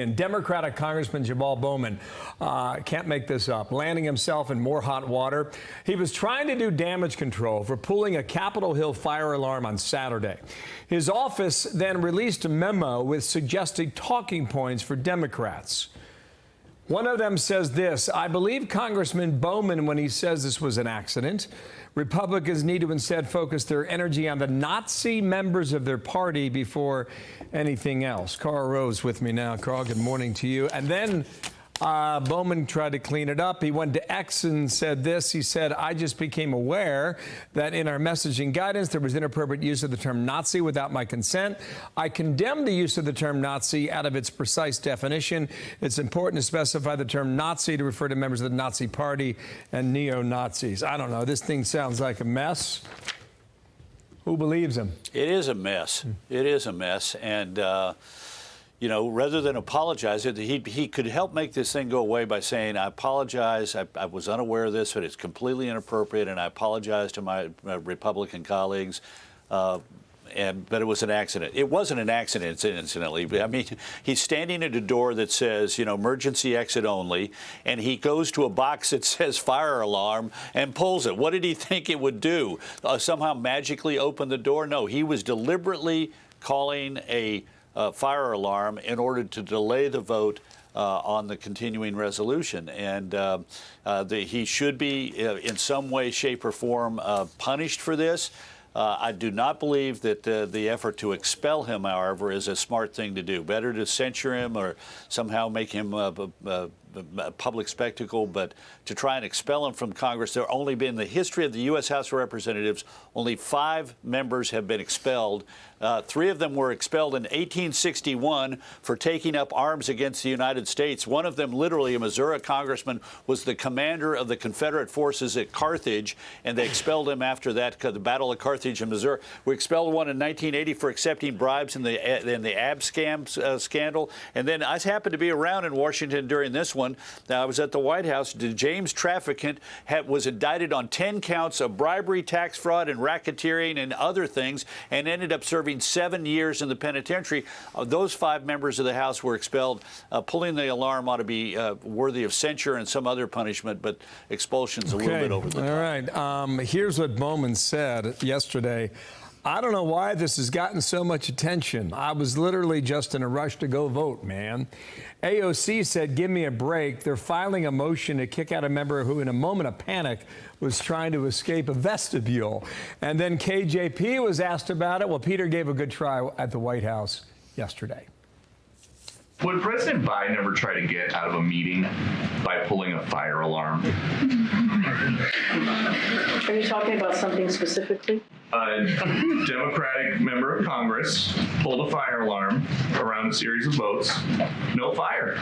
And Democratic Congressman Jamaal Bowman, can't make this up, landing himself in more hot water. He was trying to do damage control for pulling a Capitol Hill fire alarm on Saturday. His office then released a memo with suggested talking points for Democrats. One of them says this: I believe Congressman Bowman when he says this was an accident. Republicans need to instead focus their energy on the Nazi members of their party before anything else. Karl Rove's with me now. Karl, good morning to you. And then Bowman tried to clean it up. He went to X and said this. He said, I just became aware that in our messaging guidance there was inappropriate use of the term Nazi without my consent. I condemn the use of the term Nazi out of its precise definition. It's important to specify the term Nazi to refer to members of the Nazi Party and neo-Nazis. I don't know. This thing sounds like a mess. Who believes him? It is a mess. It is a mess. And, you know, rather than apologize, he could help make this thing go away by saying, I apologize, I was unaware of this, but it's completely inappropriate, and I apologize to my Republican colleagues. But it was an accident. It wasn't an accident, incidentally. I mean, he's standing at a door that says, you know, emergency exit only, and he goes to a box that says fire alarm and pulls it. What did he think it would do? Somehow magically open the door? No, he was deliberately calling a fire alarm in order to delay the vote on the continuing resolution. And he should be, in some way, shape, or form, punished for this. I do not believe that the effort to expel him, however, is a smart thing to do. Better to censure him or somehow make him a public spectacle, but to try and expel him from Congress. There have only been, in the history of the U.S. House of Representatives, only 5 members have been expelled. 3 of them were expelled in 1861 for taking up arms against the United States. One of them, literally, a Missouri congressman, was the commander of the Confederate forces at Carthage, and they expelled him after that, the Battle of Carthage in Missouri. We expelled one in 1980 for accepting bribes in the AB scandal. And then I happened to be around in Washington during this one. Now, I was at the White House. James Trafficant was indicted on 10 counts of bribery, tax fraud, and racketeering and other things, and ended up serving 7 years in the penitentiary. Those 5 members of the House were expelled. Pulling the alarm ought to be worthy of censure and some other punishment, but expulsion's a little bit over the top. All right. Here's what Bowman said yesterday. I don't know why this has gotten so much attention. I was literally just in a rush to go vote, man. AOC said, give me a break. They're filing a motion to kick out a member who, in a moment of panic, was trying to escape a vestibule. And then KJP was asked about it. Well, Peter gave a good try at the White House yesterday. Would President Biden ever try to get out of a meeting by pulling a fire alarm? Are you talking about something specifically? A Democratic member of Congress pulled a fire alarm around a series of votes. No fire.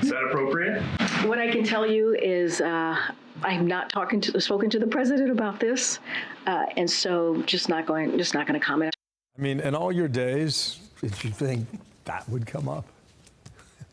Is that appropriate? What I can tell you is I'm not spoken to the president about this, and so just not going to comment. I mean, in all your days, did you think that would come up?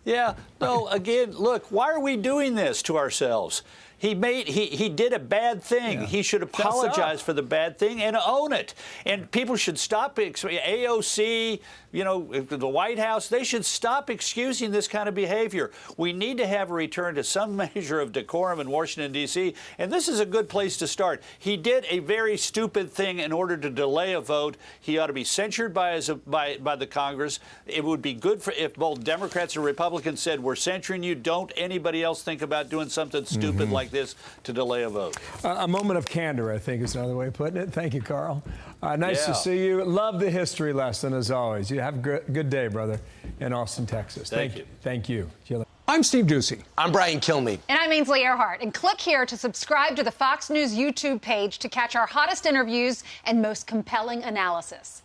Yeah. No, again, look, why are we doing this to ourselves? He did a bad thing. Yeah. He should apologize for the bad thing and own it. And people should stop. AOC, you know, the White House, they should stop excusing this kind of behavior. We need to have a return to some measure of decorum in Washington, D.C., and this is a good place to start. He did a very stupid thing in order to delay a vote. He ought to be censured by the Congress. It would be good if both Democrats and Republicans said, we're censuring you. Don't anybody else think about doing something stupid like this to delay a vote. A moment of candor, I think, is another way of putting it. Thank you, Karl. Nice to see you. Love the history lesson, as always. You have a good day, brother, in Austin, Texas. Thank you. Thank you. I'm Steve Doocy. I'm Brian Kilmeade. And I'm Ainsley Earhart. And click here to subscribe to the Fox News YouTube page to catch our hottest interviews and most compelling analysis.